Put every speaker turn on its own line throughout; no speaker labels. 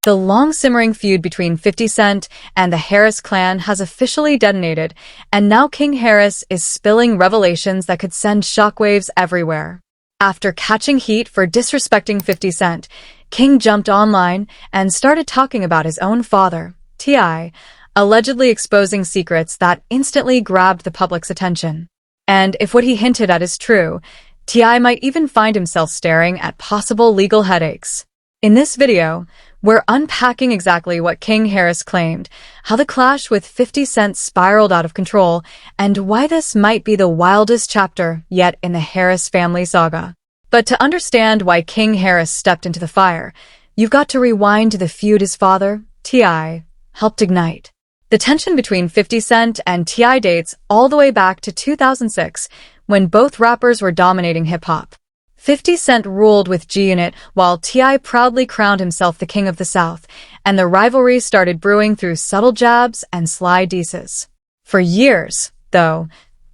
The long-simmering feud between 50 Cent and the Harris clan has officially detonated, and now King Harris is spilling revelations that could send shockwaves everywhere. After catching heat for disrespecting 50 Cent, King jumped online and started talking about his own father, T.I., allegedly exposing secrets that instantly grabbed the public's attention. And if what he hinted at is true, T.I. might even find himself staring at possible legal headaches. In this video, we're unpacking exactly what King Harris claimed, how the clash with 50 Cent spiraled out of control, and why this might be the wildest chapter yet in the Harris family saga. But to understand why King Harris stepped into the fire, you've got to rewind to the feud his father, T.I., helped ignite. The tension between 50 Cent and T.I. dates all the way back to 2006, when both rappers were dominating hip-hop. 50 Cent ruled with G-Unit, while T.I. proudly crowned himself the king of the South, and the rivalry started brewing through subtle jabs and sly disses. For years, though,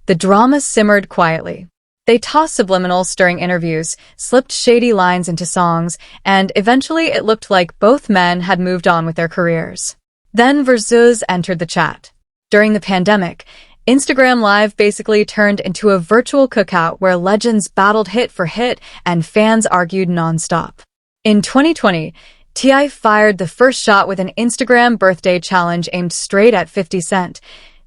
the drama simmered quietly. They tossed subliminals during interviews, slipped shady lines into songs, and eventually it looked like both men had moved on with their careers. Then Verzuz entered the chat. During the pandemic, Instagram Live basically turned into a virtual cookout where legends battled hit for hit and fans argued nonstop. In 2020, T.I. fired the first shot with an Instagram birthday challenge aimed straight at 50 Cent,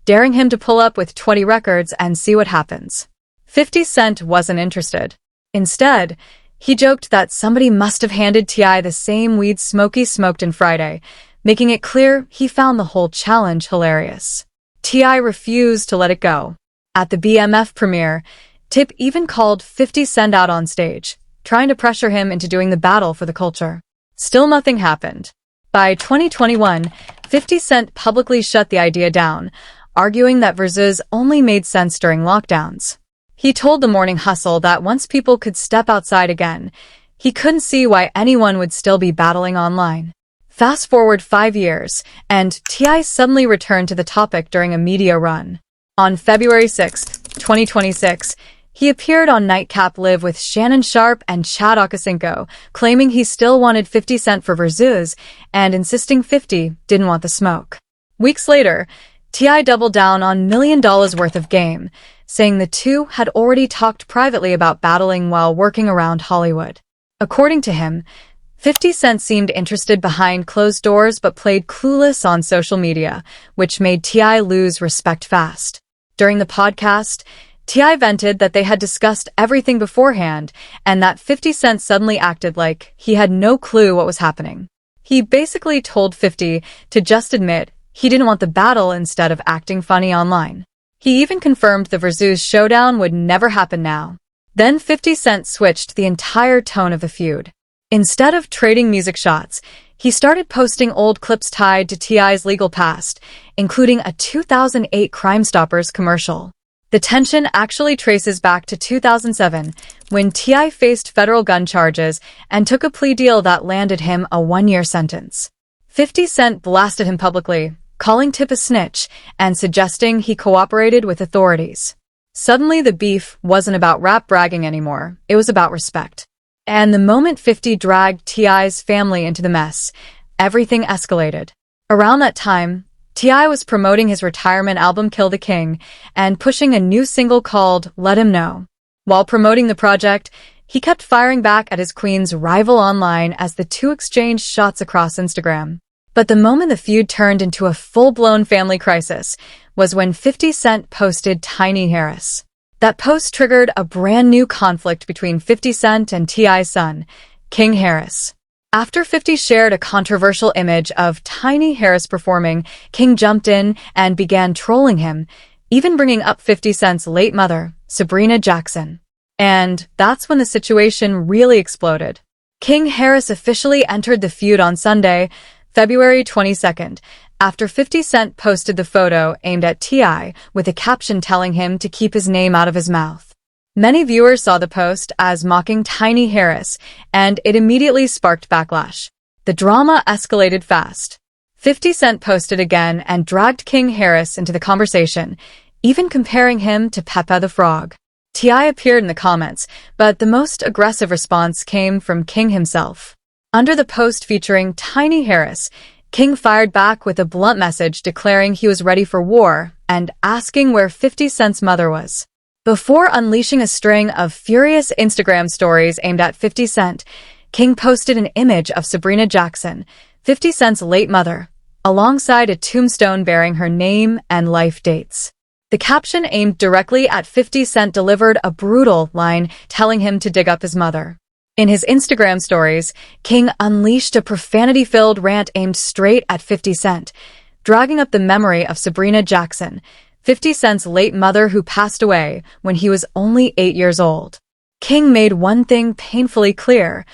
daring him to pull up with 20 records and see what happens. 50 Cent wasn't interested. Instead, he joked that somebody must have handed T.I. the same weed Smokey smoked on Friday, making it clear he found the whole challenge hilarious. T.I. refused to let it go. At the BMF premiere, Tip even called 50 Cent out on stage, trying to pressure him into doing the battle for the culture. Still nothing happened. By 2021, 50 Cent publicly shut the idea down, arguing that Verzuz only made sense during lockdowns. He told The Morning Hustle that once people could step outside again, he couldn't see why anyone would still be battling online. Fast forward 5 years, and T.I. suddenly returned to the topic during a media run. On February 6, 2026, he appeared on Nightcap Live with Shannon Sharpe and Chad Okosinko, claiming he still wanted 50 Cent for Verzuz and insisting 50 didn't want the smoke. Weeks later, T.I. doubled down on $1 million worth of game, saying the two had already talked privately about battling while working around Hollywood. According to him, 50 Cent seemed interested behind closed doors but played clueless on social media, which made T.I. lose respect fast. During the podcast, T.I. vented that they had discussed everything beforehand and that 50 Cent suddenly acted like he had no clue what was happening. He basically told 50 to just admit he didn't want the battle instead of acting funny online. He even confirmed the Verzuz showdown would never happen now. Then 50 Cent switched the entire tone of the feud. Instead of trading music shots, he started posting old clips tied to T.I.'s legal past, including a 2008 Crime Stoppers commercial. The tension actually traces back to 2007, when T.I. faced federal gun charges and took a plea deal that landed him a 1-year sentence. 50 Cent blasted him publicly, calling Tip a snitch and suggesting he cooperated with authorities. Suddenly, the beef wasn't about rap bragging anymore, it was about respect. And the moment 50 dragged T.I.'s family into the mess, everything escalated. Around that time, T.I. was promoting his retirement album Kill the King and pushing a new single called Let Him Know. While promoting the project, he kept firing back at his queen's rival online as the two exchanged shots across Instagram. But the moment the feud turned into a full-blown family crisis was when 50 Cent posted Tiny Harris. That post triggered a brand new conflict between 50 Cent and T.I.'s son, King Harris. After 50 shared a controversial image of Tiny Harris performing, King jumped in and began trolling him, even bringing up 50 Cent's late mother, Sabrina Jackson. And that's when the situation really exploded. King Harris officially entered the feud on Sunday, February 22nd, after 50 Cent posted the photo aimed at T.I. with a caption telling him to keep his name out of his mouth. Many viewers saw the post as mocking Tiny Harris, and it immediately sparked backlash. The drama escalated fast. 50 Cent posted again and dragged King Harris into the conversation, even comparing him to Pepe the Frog. T.I. appeared in the comments, but the most aggressive response came from King himself. Under the post featuring Tiny Harris, King fired back with a blunt message declaring he was ready for war and asking where 50 Cent's mother was. Before unleashing a string of furious Instagram stories aimed at 50 Cent, King posted an image of Sabrina Jackson, 50 Cent's late mother, alongside a tombstone bearing her name and life dates. The caption aimed directly at 50 Cent delivered a brutal line telling him to dig up his mother. In his Instagram stories, King unleashed a profanity-filled rant aimed straight at 50 Cent, dragging up the memory of Sabrina Jackson, 50 Cent's late mother who passed away when he was only 8 years old. King made one thing painfully clear.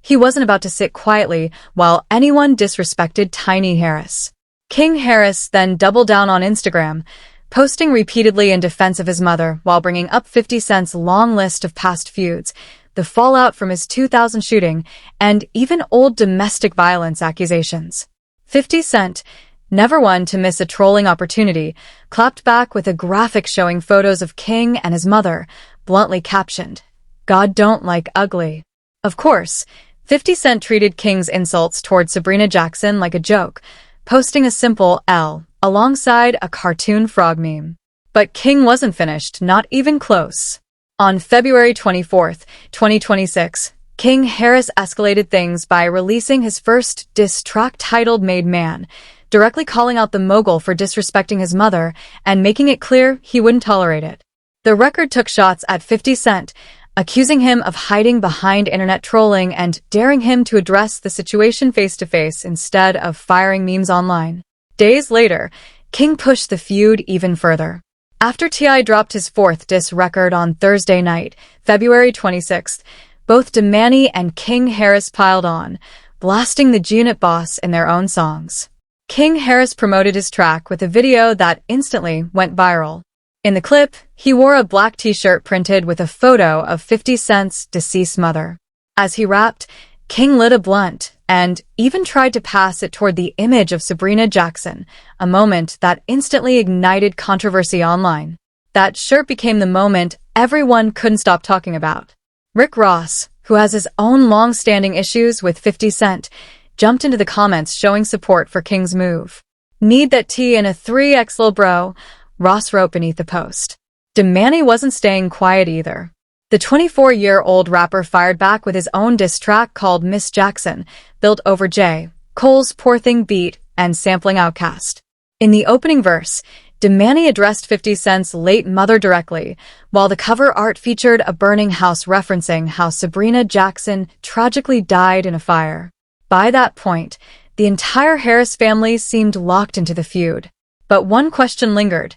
He wasn't about to sit quietly while anyone disrespected Tiny Harris. King Harris then doubled down on Instagram, posting repeatedly in defense of his mother while bringing up 50 Cent's long list of past feuds, the fallout from his 2000 shooting, and even old domestic violence accusations. 50 Cent, never one to miss a trolling opportunity, clapped back with a graphic showing photos of King and his mother, bluntly captioned, "God don't like ugly." Of course, 50 Cent treated King's insults toward Sabrina Jackson like a joke, posting a simple L alongside a cartoon frog meme. But King wasn't finished, not even close. On February 24, 2026, King Harris escalated things by releasing his first diss track titled Made Man, directly calling out the mogul for disrespecting his mother and making it clear he wouldn't tolerate it. The record took shots at 50 Cent, accusing him of hiding behind internet trolling and daring him to address the situation face-to-face instead of firing memes online. Days later, King pushed the feud even further. After T.I. dropped his fourth diss record on Thursday night, February 26th, both Damani and King Harris piled on, blasting the G-Unit boss in their own songs. King Harris promoted his track with a video that instantly went viral. In the clip, he wore a black t-shirt printed with a photo of 50 Cent's deceased mother. As he rapped, King lit a blunt and even tried to pass it toward the image of Sabrina Jackson, a moment that instantly ignited controversy online. That shirt became the moment everyone couldn't stop talking about. Rick Ross, who has his own long-standing issues with 50 Cent, jumped into the comments showing support for King's move. "Need that tea in a 3x lil bro," Ross wrote beneath the post. Damani wasn't staying quiet either. The 24-year-old rapper fired back with his own diss track called Miss Jackson, built over J. Cole's Poor Thing beat and sampling Outkast. In the opening verse, Damani addressed 50 Cent's late mother directly, while the cover art featured a burning house referencing how Sabrina Jackson tragically died in a fire. By that point, the entire Harris family seemed locked into the feud. But one question lingered.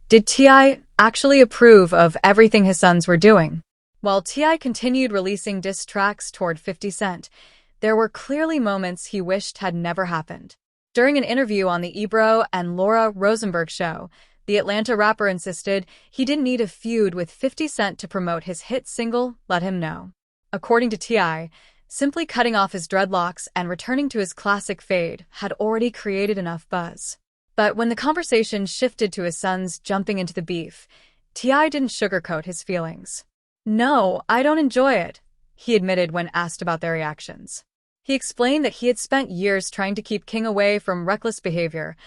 Did T.I. actually approve of everything his sons were doing? While T.I. continued releasing diss tracks toward 50 Cent, there were clearly moments he wished had never happened. During an interview on the Ebro and Laura Rosenberg show, the Atlanta rapper insisted he didn't need a feud with 50 Cent to promote his hit single, Let Him Know. According to T.I., simply cutting off his dreadlocks and returning to his classic fade had already created enough buzz. But when the conversation shifted to his sons jumping into the beef, T.I. didn't sugarcoat his feelings. "No, I don't enjoy it," he admitted when asked about their reactions. He explained that he had spent years trying to keep King away from reckless behavior,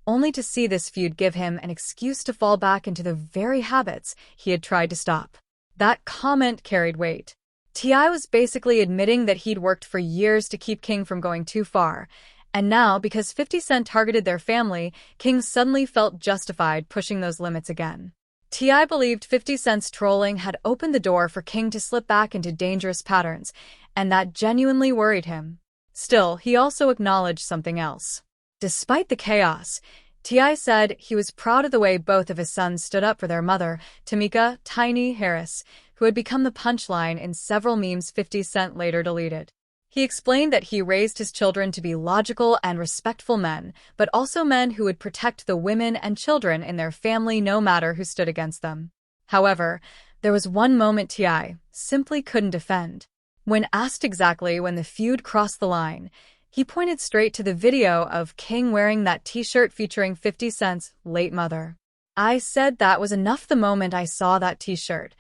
only to see this feud give him an excuse to fall back into the very habits he had tried to stop. That comment carried weight. T.I. was basically admitting that he'd worked for years to keep King from going too far, and now, because 50 Cent targeted their family, King suddenly felt justified pushing those limits again. T.I. believed 50 Cent's trolling had opened the door for King to slip back into dangerous patterns, and that genuinely worried him. Still, he also acknowledged something else. Despite the chaos, T.I. said he was proud of the way both of his sons stood up for their mother, Tamika "Tiny" Harris, who had become the punchline in several memes 50 Cent later deleted. He explained that he raised his children to be logical and respectful men, but also men who would protect the women and children in their family no matter who stood against them. However, there was one moment T.I. simply couldn't defend. When asked exactly when the feud crossed the line, he pointed straight to the video of King wearing that t-shirt featuring 50 Cent's late mother. "I said that was enough the moment I saw that t-shirt,"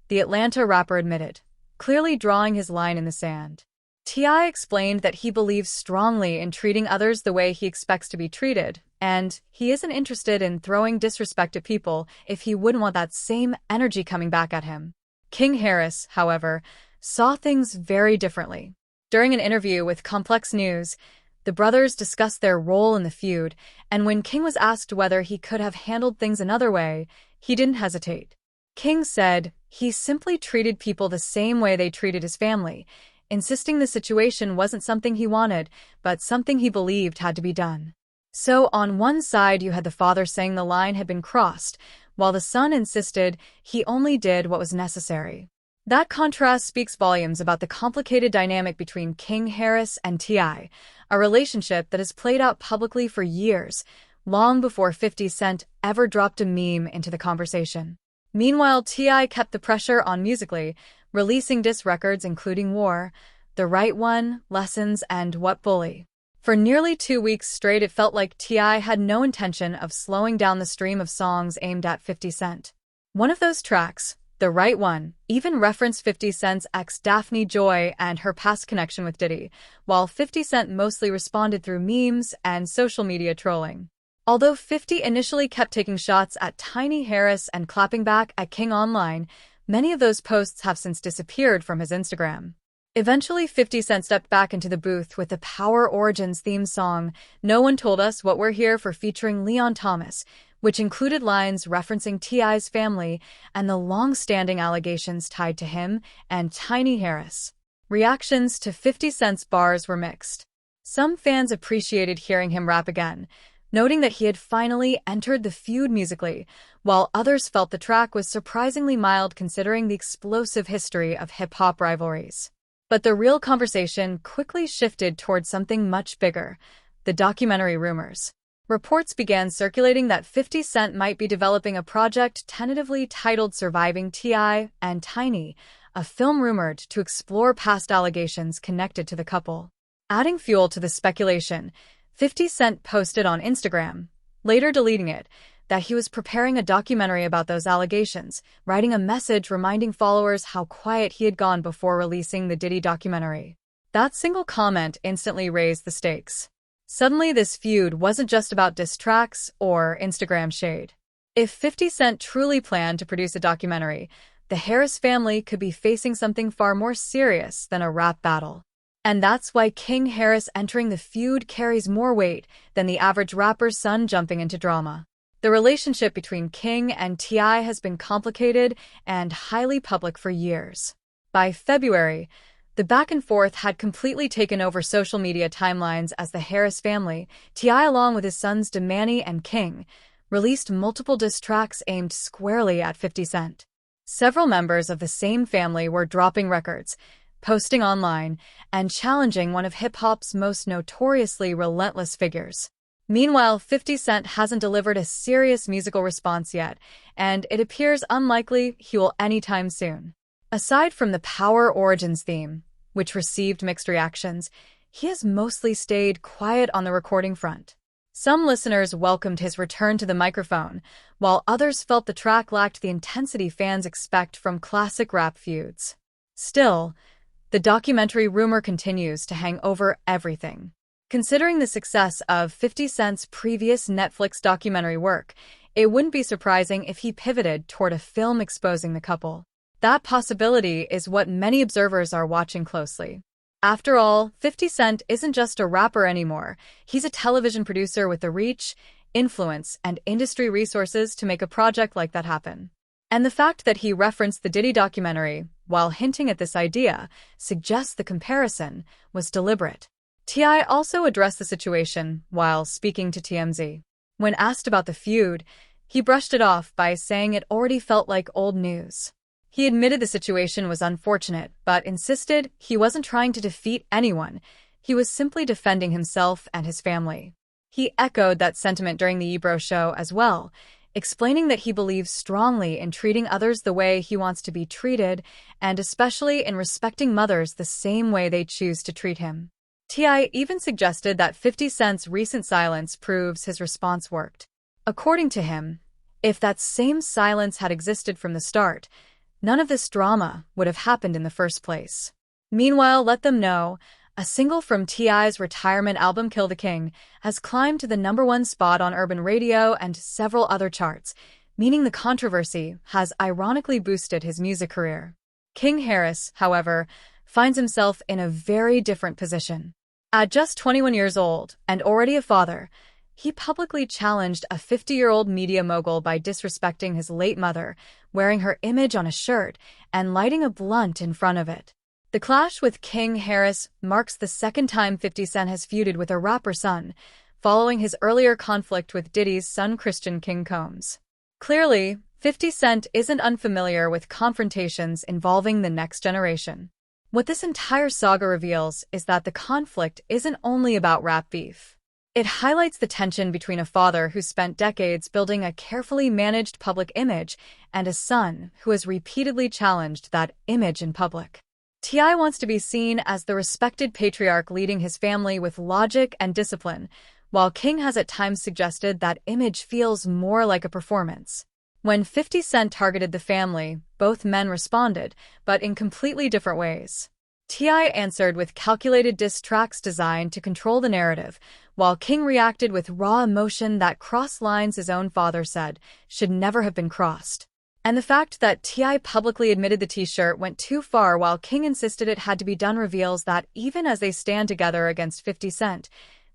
the Atlanta rapper admitted, clearly drawing his line in the sand. T.I. explained that he believes strongly in treating others the way he expects to be treated, and he isn't interested in throwing disrespect at people if he wouldn't want that same energy coming back at him. King Harris, however, saw things very differently. During an interview with Complex News, the brothers discussed their role in the feud, and when King was asked whether he could have handled things another way, he didn't hesitate. King said he simply treated people the same way they treated his family, insisting the situation wasn't something he wanted, but something he believed had to be done. So on one side you had the father saying the line had been crossed, while the son insisted he only did what was necessary. That contrast speaks volumes about the complicated dynamic between King Harris and T.I., a relationship that has played out publicly for years, long before 50 Cent ever dropped a meme into the conversation. Meanwhile, T.I. kept the pressure on musically, releasing diss records including War, The Right One, Lessons, and What Bully. For nearly 2 weeks straight, it felt like T.I. had no intention of slowing down the stream of songs aimed at 50 Cent. One of those tracks, The Right One, even referenced 50 Cent's ex Daphne Joy and her past connection with Diddy, while 50 Cent mostly responded through memes and social media trolling. Although 50 initially kept taking shots at Tiny Harris and clapping back at King online, many of those posts have since disappeared from his Instagram. Eventually, 50 Cent stepped back into the booth with the Power Origins theme song, No One Told Us What We're Here For, featuring Leon Thomas, which included lines referencing T.I.'s family and the long-standing allegations tied to him and Tiny Harris. Reactions to 50 Cent's bars were mixed. Some fans appreciated hearing him rap again, noting that he had finally entered the feud musically, while others felt the track was surprisingly mild considering the explosive history of hip-hop rivalries. But the real conversation quickly shifted towards something much bigger: the documentary rumors. Reports began circulating that 50 Cent might be developing a project tentatively titled Surviving T.I. and Tiny, a film rumored to explore past allegations connected to the couple. Adding fuel to the speculation, 50 Cent posted on Instagram, later deleting it, that he was preparing a documentary about those allegations, writing a message reminding followers how quiet he had gone before releasing the Diddy documentary. That single comment instantly raised the stakes. Suddenly, this feud wasn't just about diss tracks or Instagram shade. If 50 Cent truly planned to produce a documentary, the Harris family could be facing something far more serious than a rap battle. And that's why King Harris entering the feud carries more weight than the average rapper's son jumping into drama. The relationship between King and T.I. has been complicated and highly public for years. By February, the back and forth had completely taken over social media timelines as the Harris family, T.I. along with his sons Damani and King, released multiple diss tracks aimed squarely at 50 Cent. Several members of the same family were dropping records, posting online, and challenging one of hip-hop's most notoriously relentless figures. Meanwhile, 50 Cent hasn't delivered a serious musical response yet, and it appears unlikely he will anytime soon. Aside from the Power Origins theme, which received mixed reactions, he has mostly stayed quiet on the recording front. Some listeners welcomed his return to the microphone, while others felt the track lacked the intensity fans expect from classic rap feuds. Still, the documentary rumor continues to hang over everything. Considering the success of 50 Cent's previous Netflix documentary work, it wouldn't be surprising if he pivoted toward a film exposing the couple. That possibility is what many observers are watching closely. After all, 50 Cent isn't just a rapper anymore. He's a television producer with the reach, influence, and industry resources to make a project like that happen. And the fact that he referenced the Diddy documentary, while hinting at this idea, suggests the comparison was deliberate. T.I. also addressed the situation while speaking to TMZ. When asked about the feud, he brushed it off by saying it already felt like old news. He admitted the situation was unfortunate, but insisted he wasn't trying to defeat anyone. He was simply defending himself and his family. He echoed that sentiment during the Ebro show as well, explaining that he believes strongly in treating others the way he wants to be treated, and especially in respecting mothers the same way they choose to treat him. T.I. even suggested that 50 Cent's recent silence proves his response worked. According to him, if that same silence had existed from the start, none of this drama would have happened in the first place. Meanwhile, Let Them Know, a single from T.I.'s retirement album Kill the King, has climbed to the #1 spot on Urban Radio and several other charts, meaning the controversy has ironically boosted his music career. King Harris, however, finds himself in a very different position. At just 21 years old and already a father, he publicly challenged a 50-year-old media mogul by disrespecting his late mother, wearing her image on a shirt and lighting a blunt in front of it. The clash with King Harris marks the second time 50 Cent has feuded with a rapper's son, following his earlier conflict with Diddy's son Christian King Combs. Clearly, 50 Cent isn't unfamiliar with confrontations involving the next generation. What this entire saga reveals is that the conflict isn't only about rap beef. It highlights the tension between a father who spent decades building a carefully managed public image and a son who has repeatedly challenged that image in public. T.I. wants to be seen as the respected patriarch leading his family with logic and discipline, while King has at times suggested that image feels more like a performance. When 50 Cent targeted the family, both men responded, but in completely different ways. T.I. answered with calculated diss tracks designed to control the narrative, while King reacted with raw emotion that crossed lines his own father said should never have been crossed. And the fact that T.I. publicly admitted the t-shirt went too far while King insisted it had to be done reveals that even as they stand together against 50 Cent,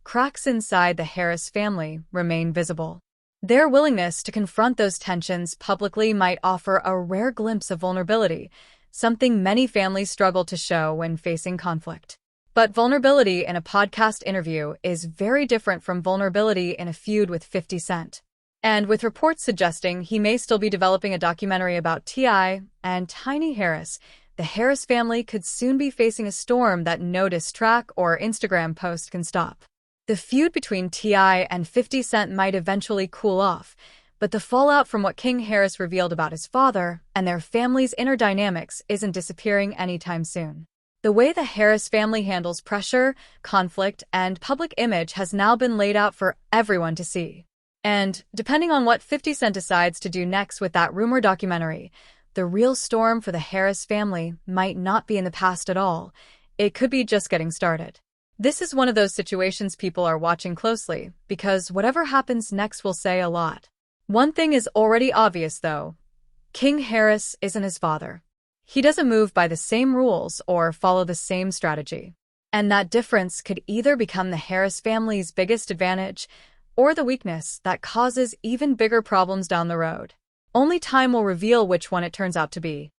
cracks inside the Harris family remain visible. Their willingness to confront those tensions publicly might offer a rare glimpse of vulnerability, something many families struggle to show when facing conflict. But vulnerability in a podcast interview is very different from vulnerability in a feud with 50 Cent. And with reports suggesting he may still be developing a documentary about T.I. and Tiny Harris, the Harris family could soon be facing a storm that no diss track or Instagram post can stop. The feud between T.I. and 50 Cent might eventually cool off, but the fallout from what King Harris revealed about his father and their family's inner dynamics isn't disappearing anytime soon. The way the Harris family handles pressure, conflict, and public image has now been laid out for everyone to see. And, depending on what 50 Cent decides to do next with that rumor documentary, the real storm for the Harris family might not be in the past at all. It could be just getting started. This is one of those situations people are watching closely, because whatever happens next will say a lot. One thing is already obvious, though. King Harris isn't his father. He doesn't move by the same rules or follow the same strategy. And that difference could either become the Harris family's biggest advantage or the weakness that causes even bigger problems down the road. Only time will reveal which one it turns out to be.